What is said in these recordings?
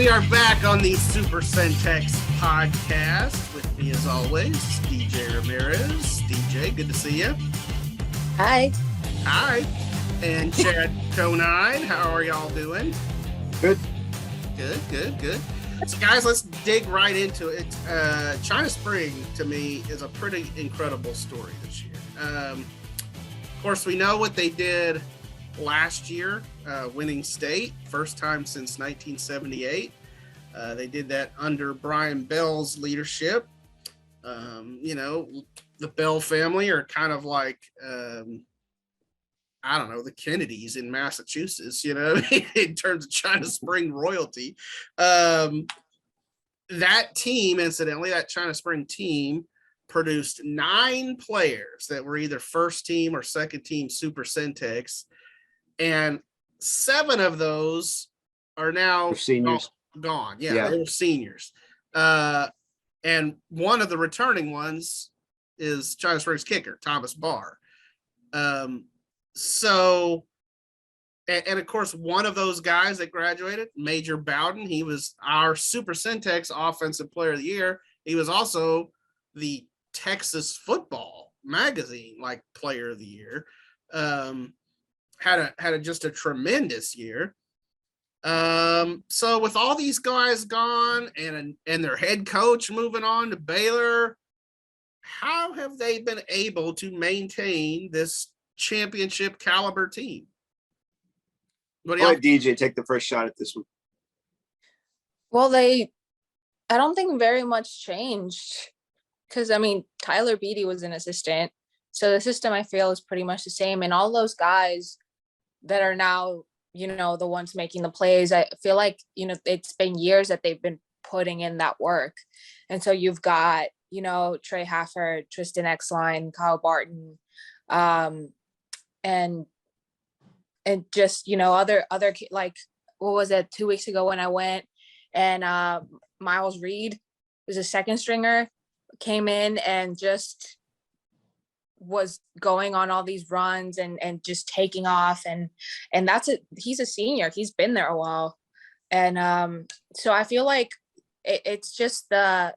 we are back on the Super Centex Podcast. With me, as always, DJ Ramirez. DJ, good to see you. Hi. Hi. And Chad Conine. How are y'all doing? Good. Good. So, guys, let's dig right into it. China Spring, to me, is a pretty incredible story this year. Of course, we know what they did last year, winning state, first time since 1978. They did that under Brian Bell's leadership. The Bell family are kind of like, I don't know, the Kennedys in Massachusetts, in terms of China Spring royalty. That team, incidentally, that China Spring team produced 9 players that were either first team or second team Super Centex. And 7 of those are now seniors. Gone. Yeah, they were seniors. And one of the returning ones is China Springs kicker, Thomas Barr. So, of course, one of those guys that graduated, Major Bowden, he was our Super Centex Offensive Player of the Year. He was also the Texas Football Magazine Player of the Year. Had just a tremendous year. So with all these guys gone and their head coach moving on to Baylor, how have they been able to maintain this championship caliber team? Let DJ take the first shot at this one. Well, I don't think very much changed because, Tyler Beatty was an assistant. So the system, I feel, is pretty much the same. And all those guys that are now, the ones making the plays, I feel like, it's been years that they've been putting in that work. And so you've got, Trey Hafford, Tristan Exline, Kyle Barton, and just, other like, what was it, 2 weeks ago when I went and Miles Reed was a second stringer, came in and just was going on all these runs and just taking off. And he's a senior. He's been there a while. And so I feel like it's just the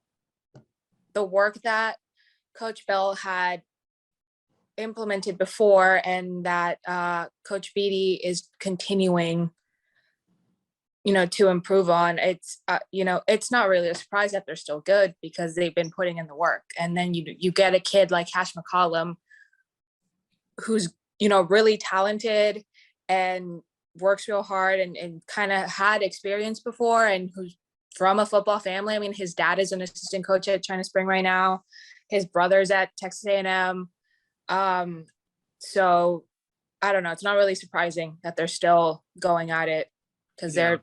work that Coach Bell had implemented before and that Coach Beatty is continuing, to improve on. It's, it's not really a surprise that they're still good because they've been putting in the work. And then you get a kid like Hash McCollum who's, really talented and works real hard and kind of had experience before and who's from a football family. His dad is an assistant coach at China Spring right now. His brother's at Texas A&M. So I don't know. It's not really surprising that they're still going at it because they're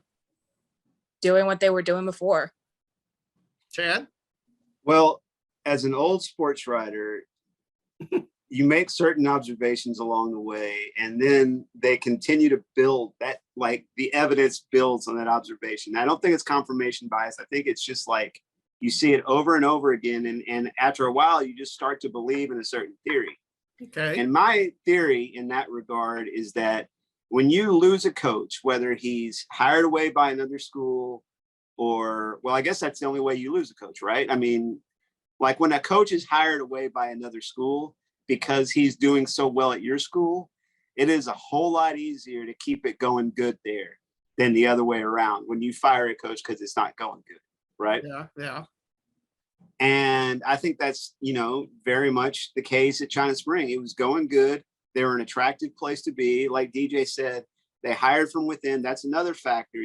doing what they were doing before. Chad? Well, as an old sports writer, you make certain observations along the way, and then they continue to build that, the evidence builds on that observation. I don't think it's confirmation bias. I think it's just you see it over and over again. And after a while, you just start to believe in a certain theory. Okay. And my theory in that regard is that when you lose a coach, whether he's hired away by another school I guess that's the only way you lose a coach, right? When a coach is hired away by another school because he's doing so well at your school, it is a whole lot easier to keep it going good there than the other way around when you fire a coach because it's not going good, right? Yeah. And I think that's, very much the case at China Spring. It was going good. They were an attractive place to be. Like DJ said, they hired from within. That's another factor,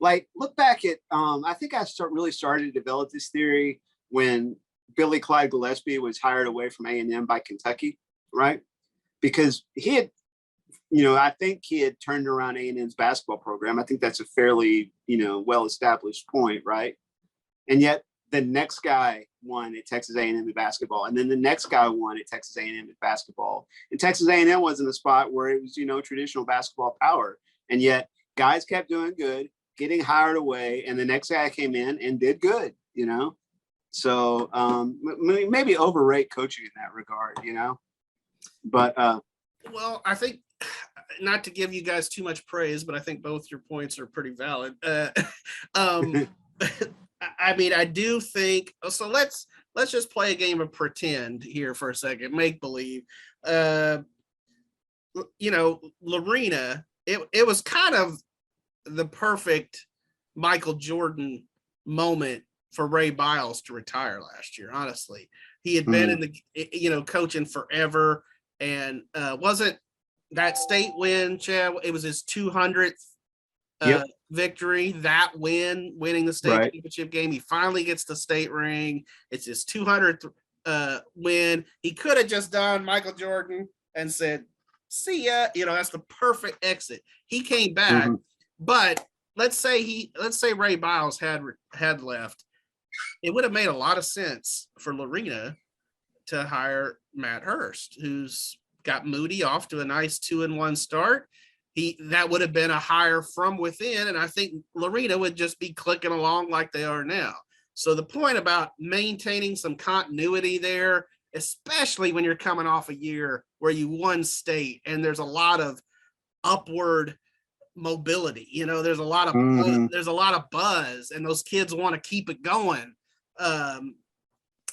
look back at, I think I really started to develop this theory when Billy Clyde Gillespie was hired away from A&M by Kentucky, right? Because he had, I think he had turned around A&M's basketball program. I think that's a fairly, well-established point, right? And yet the next guy won at Texas A&M in basketball, and then the next guy won at Texas A&M at basketball. And Texas A&M was in a spot where it was, traditional basketball power, and yet guys kept doing good, getting hired away, and the next guy came in and did good, So maybe overrate coaching in that regard, But well, I think not to give you guys too much praise, but I think both your points are pretty valid. I mean, I do think so. Let's just play a game of pretend here for a second, make believe. Lorena, it was kind of the perfect Michael Jordan moment for Ray Biles to retire last year. Honestly, he had been in the coaching forever, and wasn't that state win, Chad? It was his 200th victory. That winning the state championship game. He finally gets the state ring. It's his 200th win. He could have just done Michael Jordan and said, "See ya." That's the perfect exit. He came back, but let's say Ray Biles had left. It would have made a lot of sense for Lorena to hire Matt Hurst, who's got Moody off to a nice 2-1 start. That would have been a hire from within, and I think Lorena would just be clicking along like they are now. So the point about maintaining some continuity there, especially when you're coming off a year where you won state and there's a lot of upward mobility, there's a lot of buzz, and those kids want to keep it going.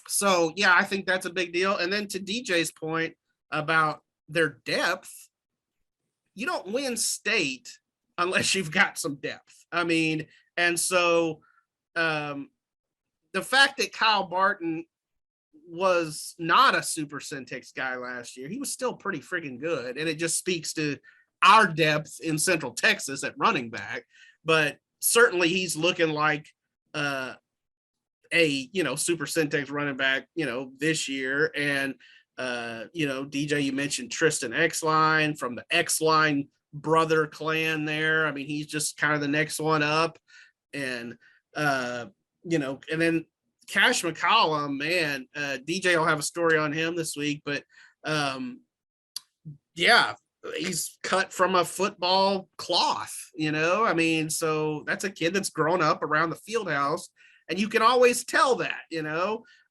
So yeah, I think that's a big deal. And then to DJ's point about their depth, you don't win state unless you've got some depth. I mean, and so the fact that Kyle Barton was not a Super Centex guy last year, he was still pretty freaking good. And it just speaks to our depth in Central Texas at running back. But certainly he's looking like a Super Centex running back, this year. And DJ, you mentioned Tristan X-Line from the X-Line brother clan there. I mean, he's just kind of the next one up. And, and then Cash McCollum, man, DJ will have a story on him this week, but he's cut from a football cloth, I mean, so that's a kid that's grown up around the field house, and you can always tell that,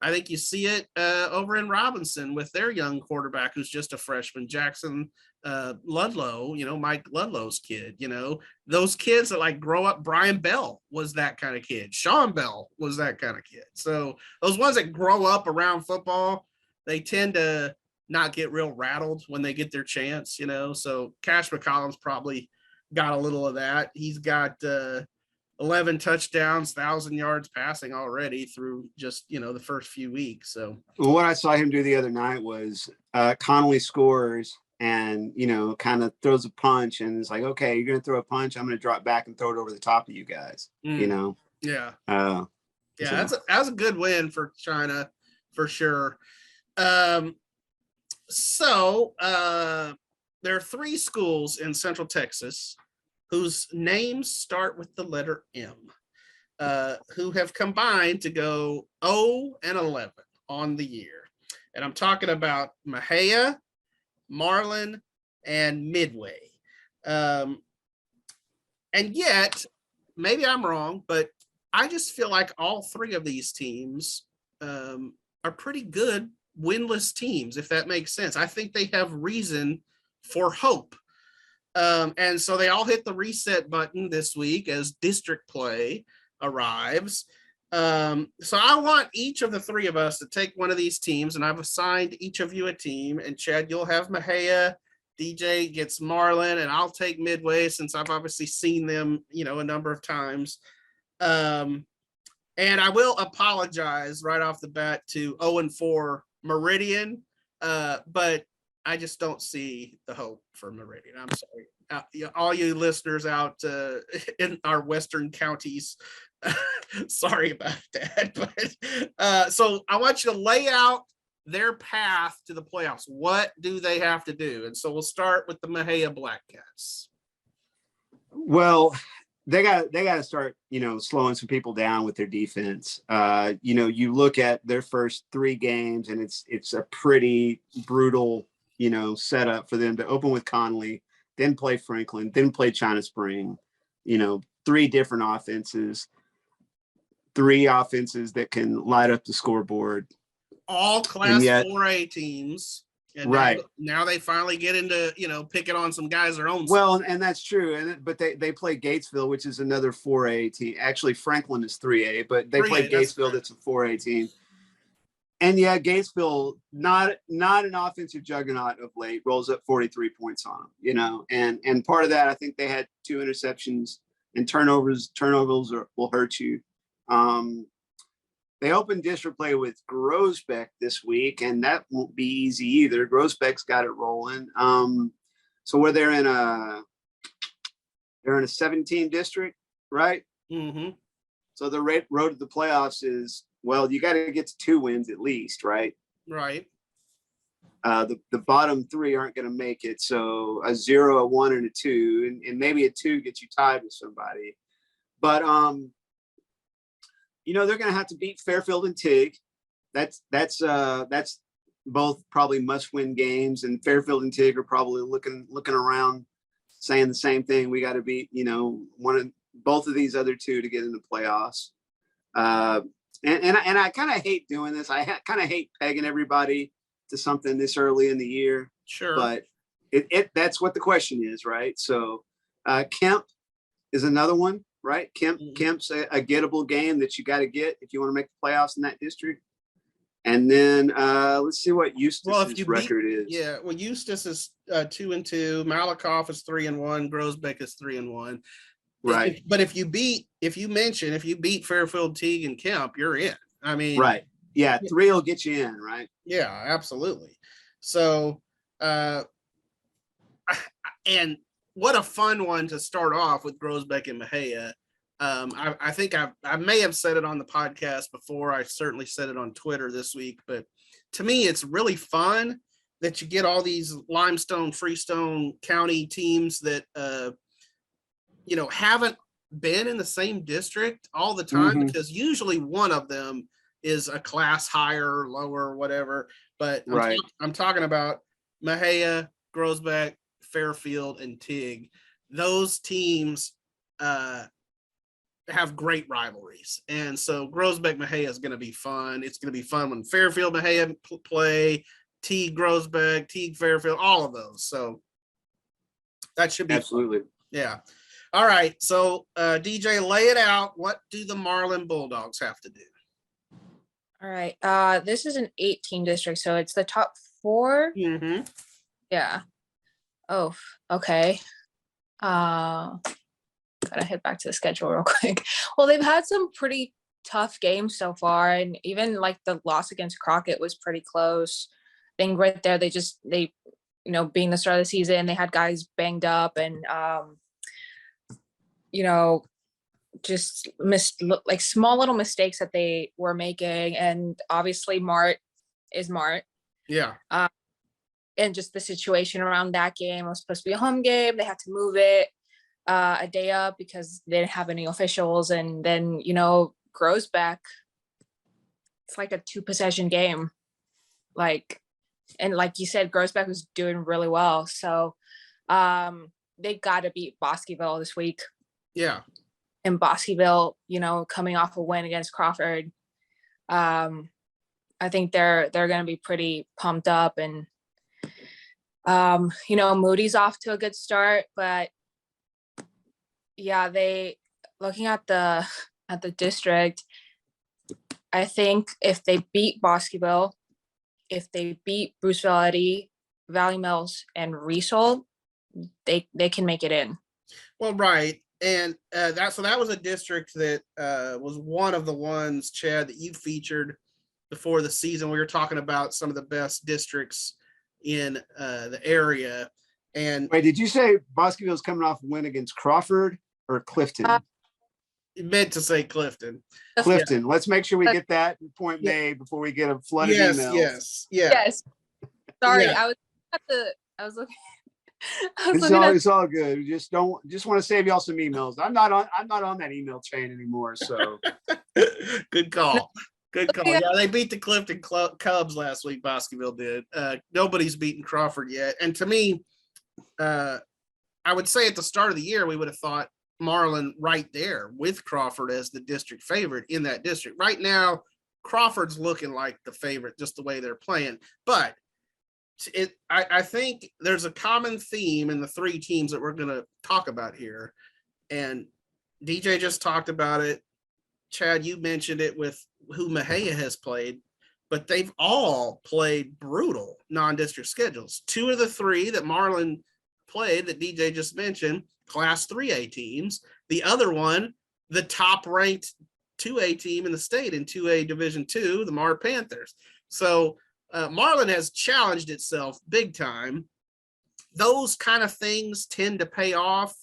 I think you see it over in Robinson with their young quarterback who's just a freshman, Jackson Ludlow, Mike Ludlow's kid, those kids that like grow up. Brian Bell was that kind of kid. Sean Bell was that kind of kid. So those ones that grow up around football, they tend to not get real rattled when they get their chance, so Cash McCollum's probably got a little of that. He's got 11 touchdowns, 1,000 yards passing already through just, the first few weeks. So what I saw him do the other night was Connolly scores and, kind of throws a punch and it's like, okay, you're going to throw a punch. I'm going to drop back and throw it over the top of you guys, Yeah. That's a good win for China for sure. So there are 3 schools in Central Texas whose names start with the letter M, who have combined to go 0-11 on the year. And I'm talking about Mexia, Marlin, and Midway. And yet, maybe I'm wrong, but I just feel like all 3 of these teams are pretty good winless teams, if that makes sense. I think they have reason for hope. And so they all hit the reset button this week as district play arrives. So I want each of the 3 of us to take one of these teams, and I've assigned each of you a team. And Chad, you'll have Mexia, DJ gets Marlin, and I'll take Midway since I've obviously seen them, a number of times. And I will apologize right off the bat to 0-4 Meridian, but I just don't see the hope for Meridian. I'm sorry. All you listeners out in our western counties, sorry about that. But so I want you to lay out their path to the playoffs. What do they have to do? And so we'll start with the mexia-blackcats. Well, they got to start, slowing some people down with their defense. You look at their first 3 games, and it's a pretty brutal, setup for them to open with Connolly, then play Franklin, then play China Spring. 3 different offenses, 3 offenses that can light up the scoreboard. All Class 4A teams. And right. now they finally get into, picking on some guys their own. Well, and that's true. But they play Gatesville, which is another 4A team. Actually, Franklin is 3A, but they play Gatesville. That's a 4A team. And yeah, Gatesville, not an offensive juggernaut of late, rolls up 43 points on them, and part of that, I think they had 2 interceptions and turnovers. Will hurt you. They opened district play with Groesbeck this week, and that won't be easy either. Groesbeck's got it rolling. So where they're in a 17 district, right? Mm-hmm. So the road to the playoffs is, well, you got to get to 2 wins at least, right? Right. The bottom 3 aren't going to make it. So a 0, a 1, and a 2, and maybe a 2 gets you tied with somebody. But they're going to have to beat Fairfield and Tig. That's both probably must-win games, and Fairfield and Tig are probably looking around, saying the same thing. We got to beat both of these other 2 to get into playoffs. And I kind of hate doing this. I kind of hate pegging everybody to something this early in the year. Sure. But that's what the question is, right? So Kemp is another one, right? Kemp's a gettable game that you got to get if you want to make the playoffs in that district. And then let's see what Eustis's record is. Yeah, well, Eustis is 2-2. Malakoff is 3-1. Groesbeck is 3-1. Right. But if you beat Fairfield, Teague, and Kemp, you're in. I mean, right. Yeah, 3 will get you in, right? Yeah, absolutely. So, and what a fun one to start off with Groesbeck and Mexia. I think I may have said it on the podcast before. I certainly said it on Twitter this week, but to me, it's really fun that you get all these Limestone, Freestone County teams that, haven't been in the same district all the time, Mm-hmm. because usually one of them is a class higher, lower, whatever. But I'm talking about Mexia, Groesbeck, Fairfield, and Tig. Those teams have great rivalries. And so Groesbeck Mexia is going to be fun. It's going to be fun when Fairfield Mexia play, Teague Groesbeck, Teague Fairfield, all of those. So that should be absolutely fun. Yeah. All right. So DJ, lay it out. What do the Marlin Bulldogs have to do? All right. This is an 18 district, so it's the top 4. Mm-hmm. Yeah. Oh, okay. Gotta head back to the schedule real quick. Well, they've had some pretty tough games so far, and even like the loss against Crockett was pretty close. I think right there, they being the start of the season, they had guys banged up and just missed like small little mistakes that they were making. And obviously Mart is Mart. Yeah. And just the situation around that game, it was supposed to be a home game. They had to move it a day up because they didn't have any officials. And then, Groesbeck, it's like a 2-possession game. And like you said, Groesbeck was doing really well. So they got to beat Bosqueville this week. Yeah. And Bosqueville, coming off a win against Crawford, I think they're going to be pretty pumped up. And Moody's off to a good start, but yeah, looking at the district, I think if they beat Bosqueville, if they beat Bruceville Eddy, Valley Mills, and Riesel, they can make it in. Well, right. And that was a district that was one of the ones, Chad, that you featured before the season. We were talking about some of the best districts in the area. And wait, did you say Bosqueville's coming off a win against Crawford or Clifton? You meant to say Clifton. Clifton. Yeah. Let's make sure we get that point made before we get a flood of emails. Yes. Sorry, yeah. I was looking. It's all good. We just want to save y'all some emails. I'm not on that email chain anymore. So good call. Yeah, they beat the Clifton Cubs last week. Bosqueville did. Nobody's beaten Crawford yet. And to me, I would say at the start of the year, we would have thought Marlin right there with Crawford as the district favorite in that district. Right now, Crawford's looking like the favorite just the way they're playing. But I think there's a common theme in the three teams that we're going to talk about here. And DJ just talked about it. Chad, you mentioned it with who Mexia has played, but they've all played brutal non-district schedules. Two of the three that Marlin played that DJ just mentioned, Class 3A teams. The other one, the top-ranked 2A team in the state in 2A Division II, the Mar-Panthers. So Marlin has challenged itself big time. Those kind of things tend to pay off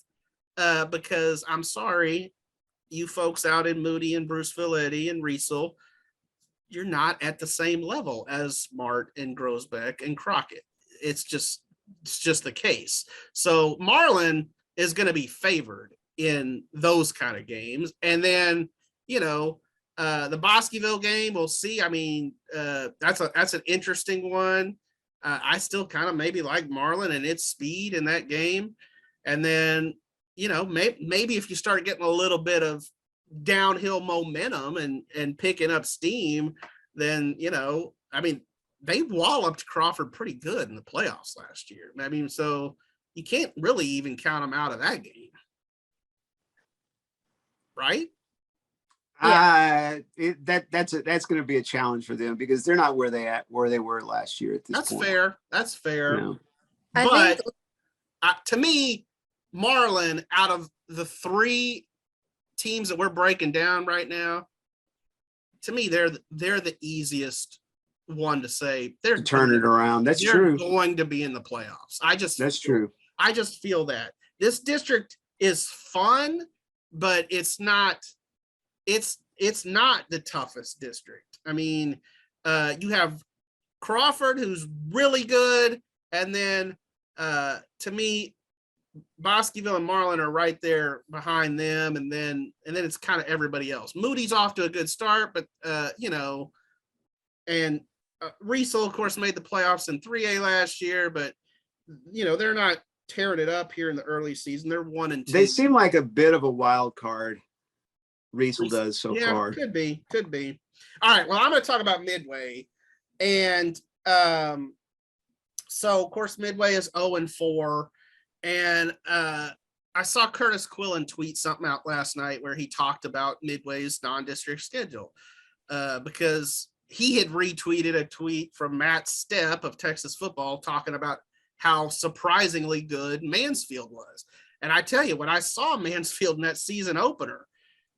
because I'm sorry, you folks out in Moody and Bruceville Eddy and Riesel, you're not at the same level as Mart and Grosbeck and Crockett. It's just the case. So Marlin is going to be favored in those kind of games. And then, the Bosqueville game, we'll see. I mean, that's an interesting one. I still kind of maybe like Marlin and its speed in that game. And then, maybe if you start getting a little bit of downhill momentum and picking up steam, then, they walloped Crawford pretty good in the playoffs last year. I mean, so you can't really even count them out of that game. Right? Yeah. That's going to be a challenge for them because they're not where they were last year at this point. That's fair. You know? But to me, Marlin, out of the three teams that we're breaking down right now, to me, they're the easiest one to say they're to turn it around. That's true. Going to be in the playoffs. That's true. I just feel that this district is fun, but it's not the toughest district. I mean, you have Crawford, who's really good, and then to me, Bosqueville and Marlin are right there behind them, and then it's kind of everybody else. Moody's off to a good start, but and Riesel, of course, made the playoffs in 3A last year, but they're not tearing it up here in the early season. They're 1-2. They seem like a bit of a wild card. Riesel does so far. Could be. All right. Well, I'm going to talk about Midway, and so of course Midway is 0-4, and I saw Curtis Quillen tweet something out last night where he talked about Midway's non-district schedule because he had retweeted a tweet from Matt Stepp of Texas Football talking about how surprisingly good Mansfield was. And I tell you, when I saw Mansfield in that season opener,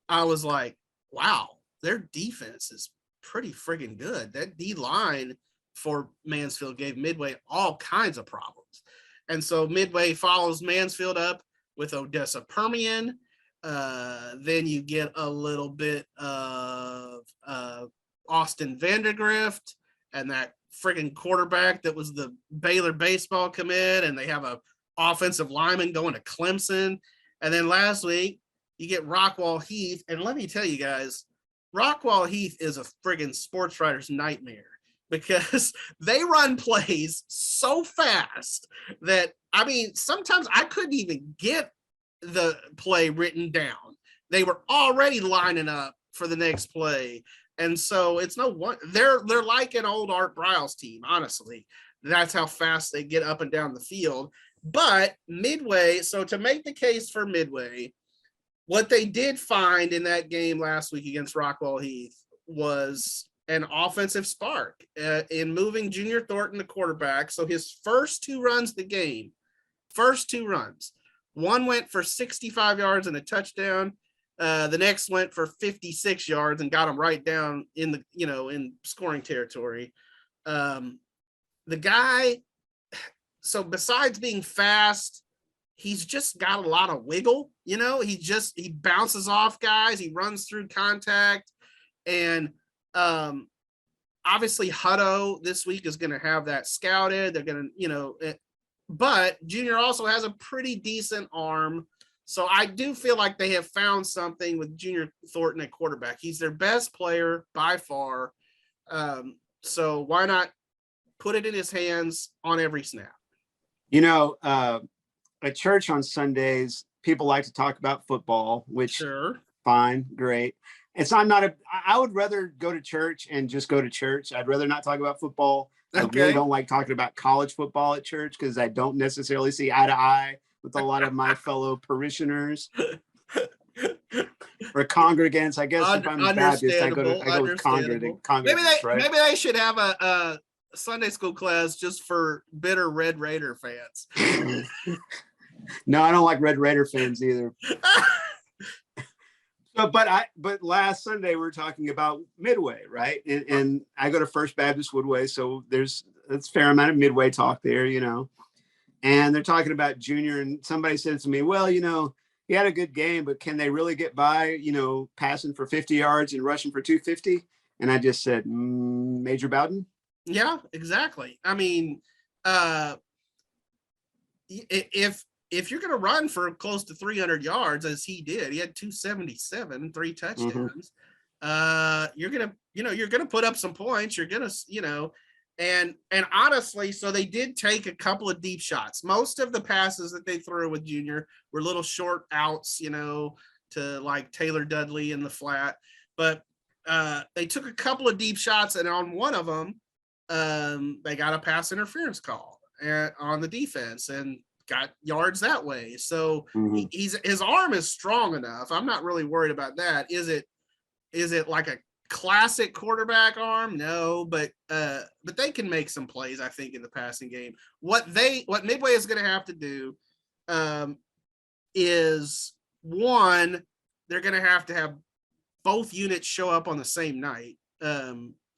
I was like, wow, their defense is pretty friggin' good. That D line for Mansfield gave Midway all kinds of problems. And so Midway follows Mansfield up with Odessa Permian. Then you get a little bit of Austin Vandergrift and that friggin' quarterback that was the Baylor baseball commit, and they have a offensive lineman going to Clemson. And then last week you get Rockwall Heath. And let me tell you guys, Rockwall Heath is a friggin' sports writer's nightmare because they run plays so fast that, I mean, sometimes I couldn't even get the play written down. They were already lining up for the next play. And so it's no one, they're like an old Art Briles team, honestly. That's how fast they get up and down the field. But Midway, so to make the case for Midway, what they did find in that game last week against Rockwall Heath was an offensive spark in moving Junior Thornton to quarterback. So his first two runs of the game, one went for 65 yards and a touchdown. The next went for 56 yards and got him right down in the, in scoring territory. The guy, so besides being fast, he's just got a lot of wiggle, he bounces off guys, he runs through contact. And obviously Hutto this week is going to have that scouted. They're going to, but Junior also has a pretty decent arm. So I do feel like they have found something with Junior Thornton at quarterback. He's their best player by far. So why not put it in his hands on every snap? At church on Sundays, people like to talk about football, which sure, fine, great. I would rather go to church and just go to church. I'd rather not talk about football I Okay. really don't like talking about college football at church because I don't necessarily see eye to eye with a lot of my fellow parishioners or congregants. I guess if I'm a Baptist, I go with congregants, right? Maybe they should have a Sunday school class just for bitter Red Raider fans. No, I don't like Red Raider fans either. But last Sunday we were talking about Midway, right? And I go to First Baptist Woodway, so there's a fair amount of Midway talk there, And they're talking about Junior, and somebody said to me, well, he had a good game, but can they really get by, passing for 50 yards and rushing for 250? And I just said, Major Bowden? Yeah, exactly. I mean, if you're going to run for close to 300 yards, as he did, he had 277, 3 touchdowns. You're going to put up some points. You're going to, and honestly, so they did take a couple of deep shots. Most of the passes that they threw with Junior were little short outs, to like Taylor Dudley in the flat, but they took a couple of deep shots, and on one of them, they got a pass interference call on the defense and got yards that way. So his arm is strong enough. I'm not really worried about that. Is it like a classic quarterback arm? No, but they can make some plays, I think, in the passing game. What Midway is going to have to do is, one, they're going to have both units show up on the same night.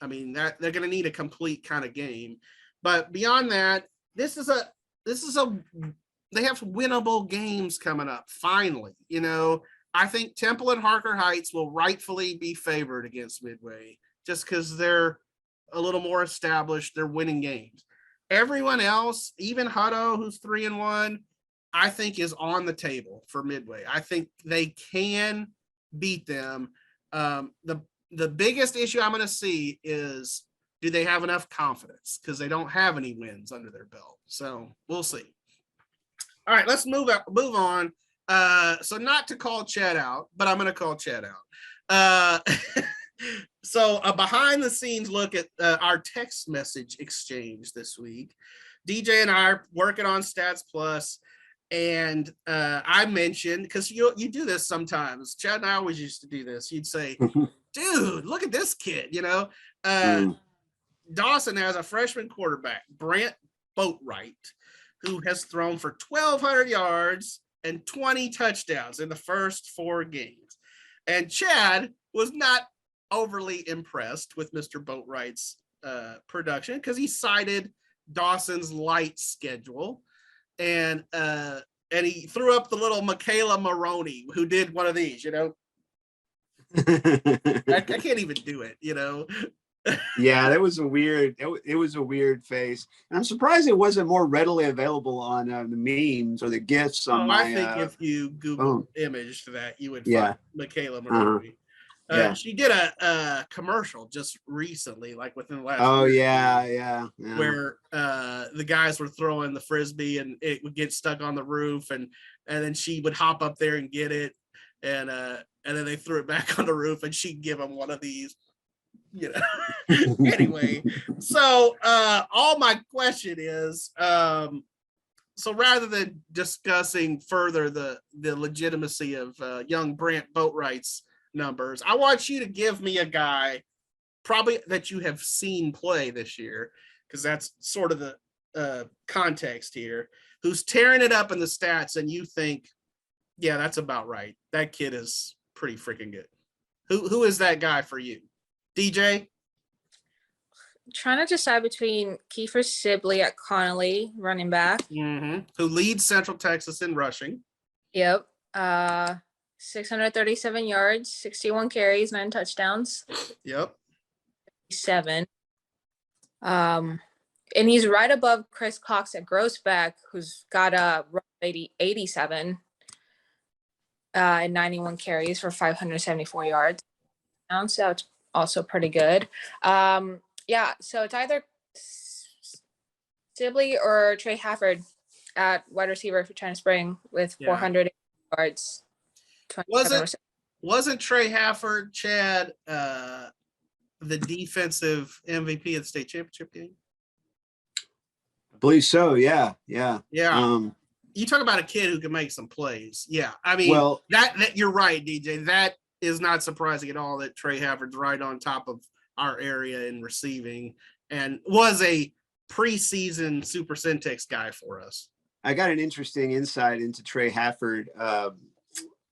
I mean, that they're going to need a complete kind of game. But beyond that, they have winnable games coming up. Finally, I think Temple and Harker Heights will rightfully be favored against Midway just because they're a little more established. They're winning games. Everyone else, even Hutto, who's 3-1, I think is on the table for Midway. I think they can beat them. The biggest issue I'm going to see is, do they have enough confidence? Because they don't have any wins under their belt. So we'll see. All right, let's move on. So not to call Chad out, but I'm going to call Chad out. So a behind the scenes look at our text message exchange this week. DJ and I are working on StatsPlus, and I mentioned, because you do this sometimes. Chad and I always used to do this. You'd say, dude, look at this kid, Dawson has a freshman quarterback, Brant Boatwright, who has thrown for 1,200 yards and 20 touchdowns in the first 4 games. And Chad was not overly impressed with Mr. Boatwright's production because he cited Dawson's light schedule. And he threw up the little Michaela Maroney, who did one of these, I can't even do it, Yeah, that was it was a weird face, and I'm surprised it wasn't more readily available on the memes or the gifs on I think if you Google image to that, you would find Michaela Maroney. She did a commercial just recently, like within the last year, where the guys were throwing the frisbee and it would get stuck on the roof, and then she would hop up there and get it, and then they threw it back on the roof, and she'd give them one of these. Anyway, so all my question is, so rather than discussing further the legitimacy of young Brant Boatwright's numbers, I want you to give me a guy probably that you have seen play this year, because that's sort of the context here, who's tearing it up in the stats and you think, yeah, that's about right. That kid is pretty freaking good. Who is that guy for you? DJ? Trying to decide between Kiefer Sibley at Connolly, running back. Who leads Central Texas in rushing. Yep. 637 yards, 61 carries, 9 touchdowns. Yep. 7. And he's right above Chris Cox at Grossbeck, who's got a 87 and 91 carries for 574 yards. So it's also pretty good. So it's either Sibley or Trey Hafford at wide receiver for China Spring with 400 yards. Wasn't Trey Hafford, Chad, the defensive MVP of the state championship game? I believe so. Yeah. Yeah. Yeah. You talk about a kid who can make some plays. Yeah. I mean, Well, that you're right, DJ. That is not surprising at all that Trey Hafford's right on top of our area in receiving and was a preseason Super Centex guy for us. I got an interesting insight into Trey Hafford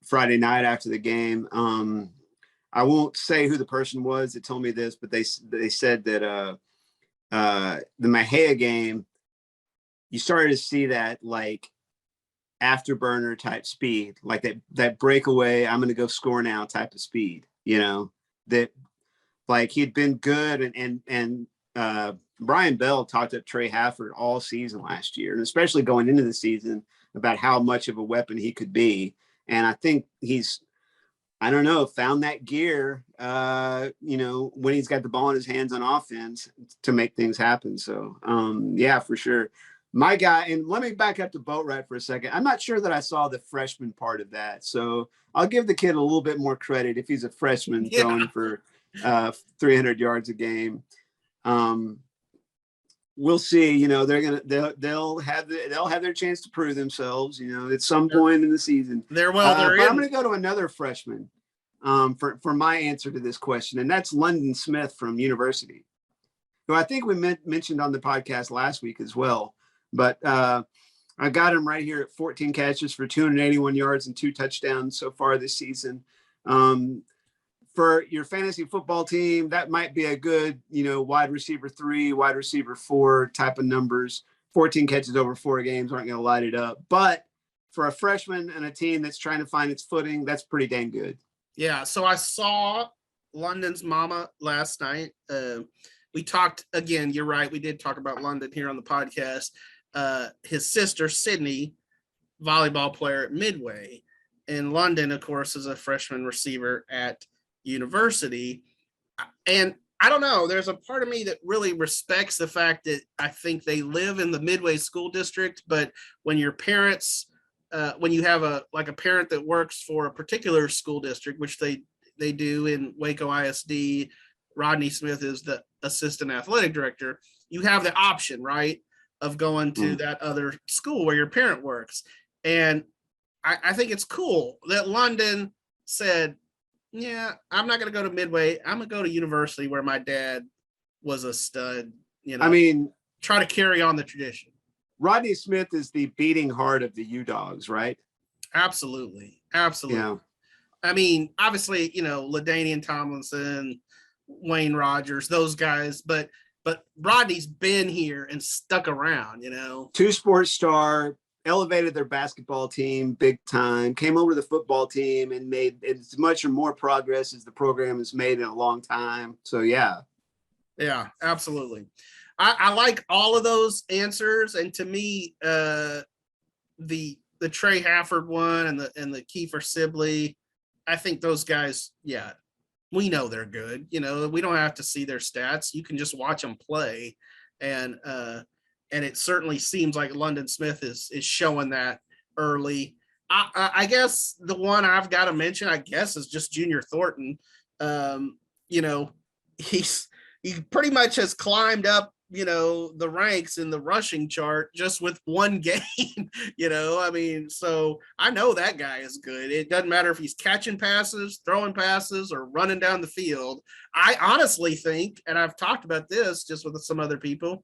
Friday night after the game. I won't say who the person was that told me this, but they said that the Mejia game, you started to see that like afterburner type speed, like that breakaway, I'm going to go score now type of speed, that like he'd been good. And Brian Bell talked up Trey Hafford all season last year, and especially going into the season about how much of a weapon he could be. And I think he's, I don't know, found that gear, when he's got the ball in his hands on offense to make things happen. So, yeah, for sure. My guy, and let me back up to Boatwright for a second. I'm not sure that I saw the freshman part of that. So I'll give the kid a little bit more credit if he's a freshman throwing for 300 yards a game. We'll see. They'll have their chance to prove themselves. At some point in the season. But I'm going to go to another freshman for my answer to this question, and that's London Smith from University, who I think we mentioned on the podcast last week as well. But I got him right here at 14 catches for 281 yards and 2 touchdowns so far this season. For your fantasy football team, that might be a good, wide receiver 3, wide receiver 4 type of numbers. 14 catches over 4 games aren't going to light it up. But for a freshman and a team that's trying to find its footing, that's pretty dang good. Yeah. So I saw London's mama last night. We talked again. You're right. We did talk about London here on the podcast. His sister, Sydney, volleyball player at Midway. And London, of course, is a freshman receiver at University. And I don't know, there's a part of me that really respects the fact that I think they live in the Midway school district, but when your parents, when you have a parent that works for a particular school district, which they do in Waco ISD, Rodney Smith is the assistant athletic director, you have the option, right, of going to that other school where your parent works. And I think it's cool that London said, yeah, I'm not going to go to Midway. I'm going to go to University where my dad was a stud, I mean, try to carry on the tradition. Rodney Smith is the beating heart of the U-Dogs, right? Absolutely. Yeah. I mean, obviously, LaDainian Tomlinson, Wayne Rogers, those guys, but Rodney's been here and stuck around, 2-sport star, elevated their basketball team big time, came over the football team and made as much or more progress as the program has made in a long time. So, yeah. Yeah, absolutely. I like all of those answers. And to me, the Trey Hafford one and the Kiefer Sibley, I think those guys, yeah, we know they're good. We don't have to see their stats. You can just watch them play. And it certainly seems like London Smith is showing that early. I guess the one I've got to mention, is just Junior Thornton. He pretty much has climbed up, the ranks in the rushing chart just with one game, so I know that guy is good. It doesn't matter if he's catching passes, throwing passes, or running down the field. I honestly think, and I've talked about this just with some other people,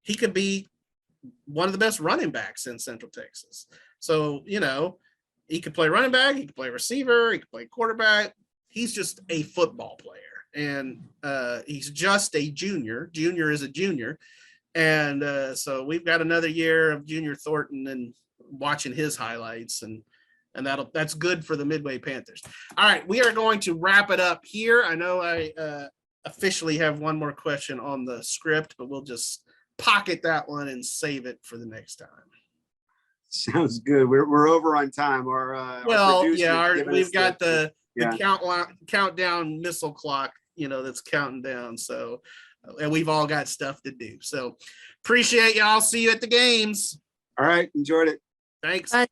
he could be one of the best running backs in Central Texas. So, he could play running back, he could play receiver, he could play quarterback. He's just a football player. And he's just a junior. Junior is a junior. And so we've got another year of Junior Thornton and watching his highlights. And that's good for the Midway Panthers. All right, we are going to wrap it up here. I know I officially have one more question on the script, but we'll just pocket that one and save it for the next time. Sounds good. We're over on time. We've got the countdown missile clock, that's counting down. So, and we've all got stuff to do. So appreciate y'all. See you at the games. All right. Enjoyed it. Thanks. Bye.